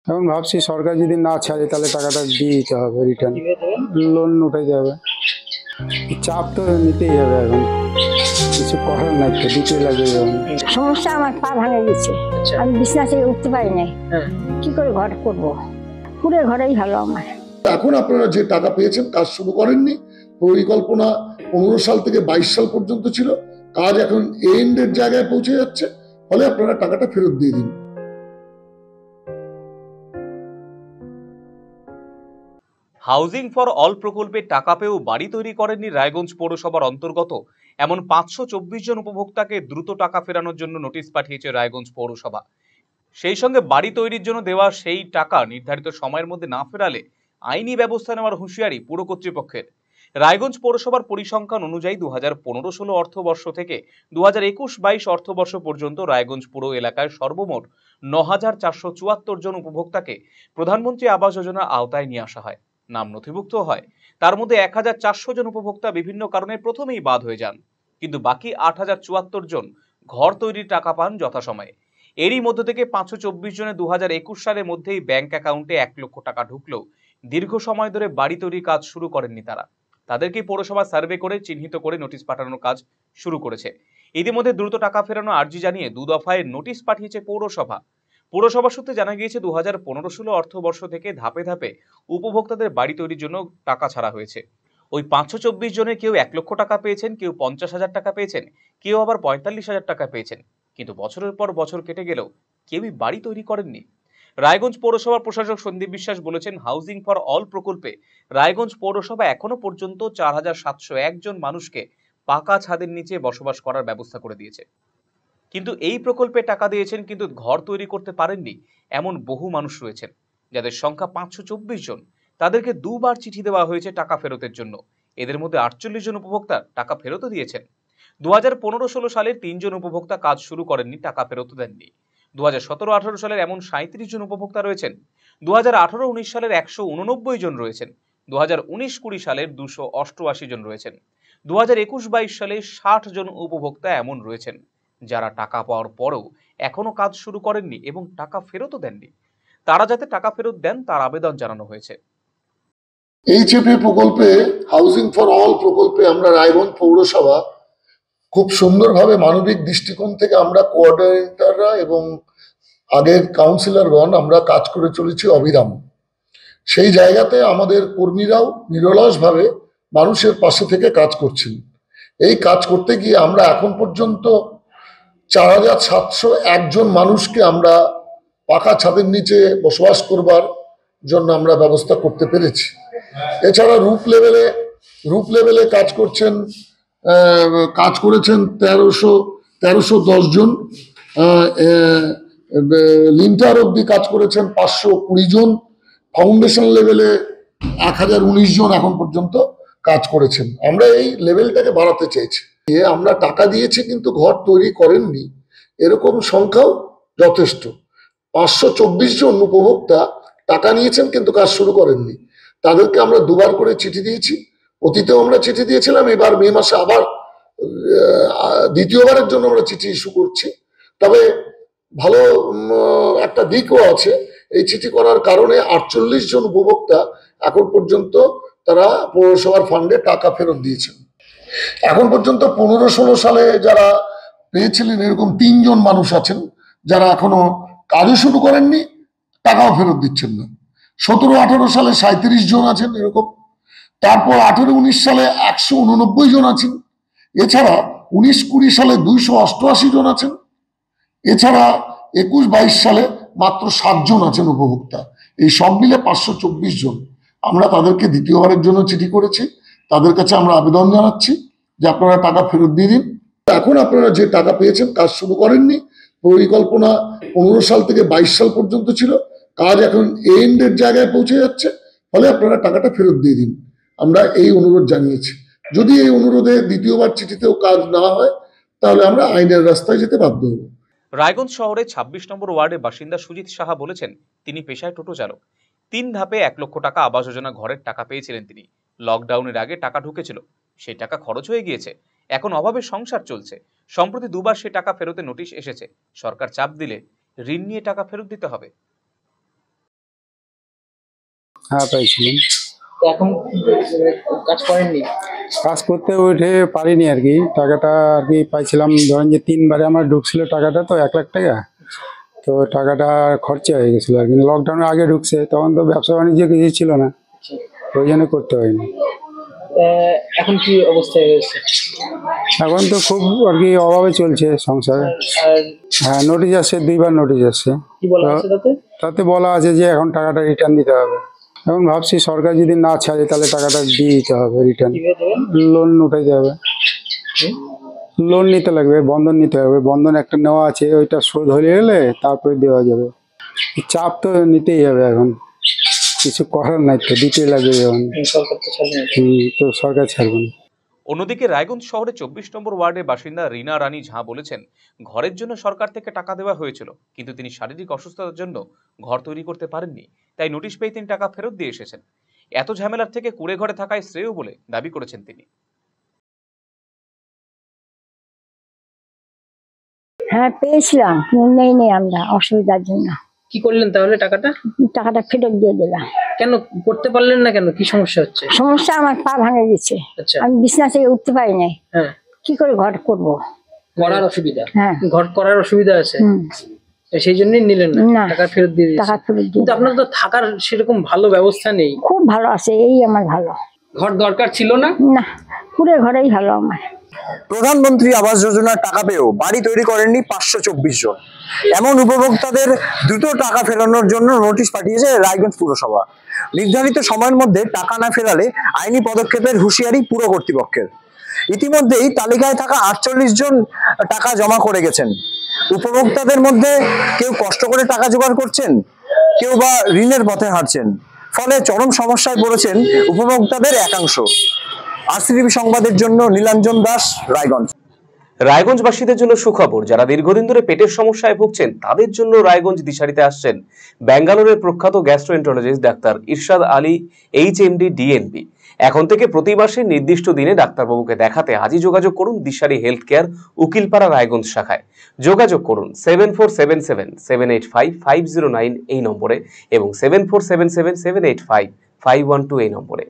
এখন ভাবছি সরকার যদি না ছাড়ে তাহলে টাকাটা দিয়ে দিতে হবে, রিটার্ন লোন উঠে যাবে। চাপ তো নিতেই হবে, এখন কিছু করার নাই, তো দিতে লাগবে। সমস্যা, আমার পা ভাঙে গেছে, আমি বিছানা থেকে উঠতে পারি নাই, কি করে ঘর করবো? পুরো ঘরেই ভালো আমার। এখন আপনারা যে টাকা পেয়েছেন কাজ শুরু করেননি, পরিকল্পনা 15 সাল থেকে 22 সাল পর্যন্ত ছিল, কাজ এখন এন্ডের জায়গায় পৌঁছে যাচ্ছে, ফলে আপনারা টাকাটা ফেরত দিয়ে দিন। হাউজিং ফর অল প্রকল্পে টাকা পেয়েও বাড়ি তৈরি করেননি রায়গঞ্জ পৌরসভার অন্তর্গত এমন 524 জন উপভোক্তাকে দ্রুত টাকা ফেরানোর জন্য নোটিশ পাঠিয়েছে রায়গঞ্জ পৌরসভা। সেই সঙ্গে বাড়ি তৈরির জন্য দেওয়া সেই টাকা নির্ধারিত সময়ের মধ্যে না ফেরালে আইনি ব্যবস্থা নেওয়ার হুঁশিয়ারি পুর কর্তৃপক্ষের। রায়গঞ্জ পৌরসভার পরিসংখ্যান অনুযায়ী 2015-16 অর্থবর্ষ থেকে 2021-22 অর্থবর্ষ পর্যন্ত রায়গঞ্জ পুর এলাকায় সর্বমোট 9474 জন উপভোক্তাকে প্রধানমন্ত্রী আবাস যোজনার আওতায় নিয়ে আসা হয়, নাম নথিভুক্ত হয়। তার মধ্যে 1400 জন উপভোক্তা বিভিন্ন কারণে প্রথমেই বাদ হয়ে যান, কিন্তু বাকি 8074 জন ঘর তৈরির টাকা পান যথাসময়ে। এরই মধ্য থেকে 524 জনের 2021 সালের মধ্যেই ব্যাংক অ্যাকাউন্টে 1 লক্ষ টাকা ঢুকলেও দীর্ঘ সময় ধরে বাড়ি তৈরির কাজ শুরু করেননি তারা। তাদেরকে পৌরসভা সার্ভে করে চিহ্নিত করে নোটিশ পাঠানোর কাজ শুরু করেছে। ইতিমধ্যে দ্রুত টাকা ফেরানো আর্জি জানিয়ে 2 দফায় নোটিশ পাঠিয়েছে পৌরসভা। পৌরসভা সূত্রে জানা গিয়েছে 2015-16 অর্থবর্ষ থেকে ধাপে ধাপে উপভোক্তাদের বাড়ি তৈরির জন্য টাকা ছাড়া হয়েছে। ওই 524 জনের কেউ 1 লক্ষ টাকা পেয়েছেন, কেউ 50,000 টাকা পেয়েছেন, কেউ আবার 45,000 টাকা পেয়েছেন, কিন্তু বছরের পর বছর কেটে গেলেও কেউই বাড়ি তৈরি করেননি। রায়গঞ্জ পৌরসভার প্রশাসক সন্দীপ বিশ্বাস বলেছেন, হাউজিং ফর অল প্রকল্পে রায়গঞ্জ পৌরসভা এখনো পর্যন্ত 4701 জন মানুষকে পাকা ছাদের নিচে বসবাস করার ব্যবস্থা করে দিয়েছে। কিন্তু এই প্রকল্পে টাকা দিয়েছেন কিন্তু ঘর তৈরি করতে পারেননি এমন বহু মানুষ রয়েছেন, যাদের সংখ্যা 524 জন। তাদেরকে দুবার চিঠি দেওয়া হয়েছে টাকা ফেরতের জন্য। এদের মধ্যে 48 জন উপভোক্তা টাকা ফেরতও দিয়েছেন। 2015-16 সালের 3 জন উপভোক্তা কাজ শুরু করেননি, টাকা ফেরত দেননি। 2017-18 সালের এমন 37 জন উপভোক্তা রয়েছেন। 2018-19 সালের 189 জন রয়েছেন। 2019-20 সালের 288 জন রয়েছেন। 2021-22 সালে 60 জন উপভোক্তা এমন রয়েছেন যারা টাকা পাওয়ার পরেও এখনো কাজ শুরু করেননি এবং টাকা ফেরতও দেননি। তারা যাতে টাকা ফেরত দেন তার আবেদন জানানো হয়েছে। এইচএপি প্রকল্পে, হাউজিং ফর অল প্রকল্পে আমরা রায়গঞ্জ পৌরসভা খুব সুন্দরভাবে মানবিক দৃষ্টিকোণ থেকে আমরা কোঅর্ডিনেটররা এবং আগের কাউন্সিলরগণ আমরা কাজ করে চলেছি অবিরাম। সেই জায়গাতে আমাদের কর্মীরাও নিরলসভাবে মানুষের পাশে থেকে কাজ করছেন। এই কাজ করতে গিয়ে আমরা এখন পর্যন্ত 4701 জন মানুষকে আমরা পাকা ছাদের নিচে বসবাস করবার জন্য আমরা ব্যবস্থা করতে পেরেছি। এছাড়া রূপ লেভেলে কাজ করেছেন 1310 জন, লিন্টার অব্দি কাজ করেছেন 520 জন, ফাউন্ডেশন লেভেলে 1019 জন এখন পর্যন্ত কাজ করেছেন। আমরা এই লেভেলটাকে বাড়াতে চাইছি। আমরা টাকা দিয়েছি কিন্তু ঘর তৈরি করেননি এরকম সংখ্যাও যথেষ্ট। 524 জন উপভোক্তা টাকা নিয়েছেন কিন্তু কাজ শুরু করেননি। তাদেরকে আমরা দুবার করে চিঠি দিয়েছি। অতীতেও আমরা চিঠি দিয়েছিলাম, এবার মে মাসে আবার দ্বিতীয়বারের জন্য আমরা চিঠি ইস্যু করছি। তবে ভালো একটা দিকও আছে, এই চিঠি করার কারণে 48 জন উপভোক্তা এখন পর্যন্ত তারা পৌরসভার ফান্ডে টাকা ফেরত দিয়েছেন। এখন পর্যন্ত 15-16 সালে যারা পেয়েছিলেন এরকম 3 জন মানুষ আছেন যারা এখনো কাজও শুরু করেননি, টাকাও ফেরত দিচ্ছেন না। 17-18 সালে 37 জন আছেন এরকম। তারপর 18-19 সালে 189 জন আছেন। এছাড়া 19-20 সালে 288 জন আছেন। এছাড়া 21-22 সালে মাত্র 7 জন আছেন উপভোক্তা। এই সব মিলে 524 জন। আমরা তাদেরকে দ্বিতীয়বারের জন্য চিঠি করেছি। তাদের কাছে আমরা আবেদন জানাচ্ছি যে আপনারা টাকা ফেরত দিয়ে দিন। এখন আপনারা যে টাকা পেয়েছেন কাজ শুরু করেননি, পরিকল্পনা 15 সাল থেকে 22 সাল পর্যন্ত ছিল, কাজ এখন এন্ডের জায়গায় পৌঁছে যাচ্ছে, ফলে আপনারা টাকাটা ফেরত দিয়ে দিন। আমরা এই অনুরোধ জানিয়েছি। যদি এই অনুরোধে দ্বিতীয়বার চিঠিতেও কাজ না হয় তাহলে আমরা আইনের রাস্তায় যেতে বাধ্য হব। রায়গঞ্জ শহরে 26 নম্বর ওয়ার্ডের বাসিন্দা সুজিত সাহা বলেছেন, তিনি পেশায় টোটো চালক। 3 ধাপে 1 লক্ষ টাকা আবাস যোজনা ঘরের টাকা পেয়েছিলেন তিনি। লকডাউনের আগে টাকা ঢুকেছিল, সেই টাকা খরচ হয়ে গিয়েছে। এখন অভাবে সংসার চলছে। সম্প্রতি দুবার সে টাকা ফেরতের নোটিশ এসেছে। সরকার চাপ দিলে ঋণ নিয়ে টাকা ফেরত দিতে হবে। হ্যাঁ পাইছিলাম। তো এখন কাজ করেননি? কাজ করতে উঠে পারিনি আর কি, টাকাটা আর কি পাইছিলাম, ধরেন যে 3বারে আমার ঢুকছিল টাকাটা, তো 1 লাখ টাকা। তো টাকাটা খরচা হয়ে গেছিলো আর কি, লকডাউনের আগে ঢুকছে, তখন তো ব্যবসা বাণিজ্য কিছু ছিল না, ওই জন্য করতে হয়নি। এখন কি অবস্থায় রয়েছে? এখন তো খুব আর কি অভাবে চলছে সংসার। আর হ্যাঁ, নোটিশ আসছে, 2বার নোটিশ আসছে। কি বলা আছে তাতে? তাতে বলা আছে যে এখন টাকাটা রিটার্ন দিতে হবে। এখন ভাবছি সরকার যদি না ছাড়ে তাহলে টাকাটা দিয়ে দিতে হবে রিটার্ন। কিভাবে দেবেন? লোন উঠাইতে হবে, লোন নিতে লাগবে, বন্ধন নিতে হবে। বন্ধন একটা নেওয়া আছে, ওইটা শোধ হয়ে গেলে তারপরে দেওয়া যাবে। চাপ তো নিতেই হবে, এখন কিছু করার নাই, তো দিতেই লাগবে এখন। সরকার তো ছাড়বে না। তো সরকার ছাড়বে না। অন্যদিকে রায়গঞ্জ শহরে 24 নম্বর ওয়ার্ডের বাসিন্দা রীনা রানী ঝা বলেছেন, ঘরের জন্য সরকার থেকে টাকা দেওয়া হয়েছিল, কিন্তু তিনি শারীরিক অসুস্থতার জন্য ঘর তৈরি করতে পারেননি, তাই নোটিশ পেয়ে তিনি টাকা ফেরত দিয়ে এসেছেন। এত ঝামেলার থেকে কুড়ে ঘরে থাকায় শ্রেয় বলে দাবি করেছেন তিনি। হ্যাঁ পেয়েছিলাম, কিন্তু নেই আমরা অসুবিধার জন্য। কি করলেন তাহলে টাকাটা? টাকাটা ফেরত দিয়ে দিলাম। কেন করতে পারলেন না কেন? কি সমস্যা হচ্ছে? সমস্যা, আমার পা ভাঙে গেছে, আচ্ছা। আমি বিছনা থেকে উঠতে পারি নাই। হ্যাঁ, কি করে ঘর করব? করার অসুবিধা। হ্যাঁ। ঘর করার অসুবিধা আছে, সেই জন্যই নিলেন না? না। টাকা ফেরত দিয়ে টাকা দিয়েছেন। ফেরত দিয়ে কিন্তু আপনার তো থাকার সেরকম ভালো ব্যবস্থা নেই। খুব ভালো আছে, এই আমার ভালো। ঘর দরকার ছিল না? না, কুড়ে ঘরেই ভালো আমার। প্রধানমন্ত্রী আবাস যোজনার টাকা পেয়েও বাড়ি তৈরি করেননি 524 জন। এমন উপভোক্তাদের দ্রুত টাকা ফেরানোর জন্য নোটিশ পাঠিয়েছে রায়গঞ্জ পুরসভা। নির্ধারিত সময়ের মধ্যে টাকা না ফেরালে আইনি পদক্ষেপের হুঁশিয়ারি পুর কর্তৃপক্ষের। ইতিমধ্যেই তালিকায় থাকা 48 জন টাকা জমা করে গেছেন। উপভোক্তাদের মধ্যে কেউ কষ্ট করে টাকা জোগাড় করছেন, কেউ বা ঋণের পথে হাঁটছেন, ফলে চরম সমস্যায় পড়েছেন উপভোক্তাদের একাংশ। আরসিটিভি সংবাদের জন্য নীলাঞ্জন দাস, রায়গঞ্জ। রায়গঞ্জবাসীদের জন্য সুখবর, যারা দীর্ঘদিন ধরে পেটের সমস্যায় ভুগছেন তাদের জন্য রায়গঞ্জ দিশারিতে আসছেন ব্যাঙ্গালোরের প্রখ্যাত গ্যাস্ট্রোএন্টারোলজিস্ট ডাক্তার ইরশাদ আলী, HMD, DNB। এখন থেকে প্রতি মাসে নির্দিষ্ট দিনে ডাক্তারবাবুকে দেখাতে আজই যোগাযোগ করুন দিশারি হেলথ কেয়ার, উকিলপাড়া, রায়গঞ্জ শাখায়। যোগাযোগ করুন 7477785509 এই নম্বরে এবং 7477785512 এই নম্বরে।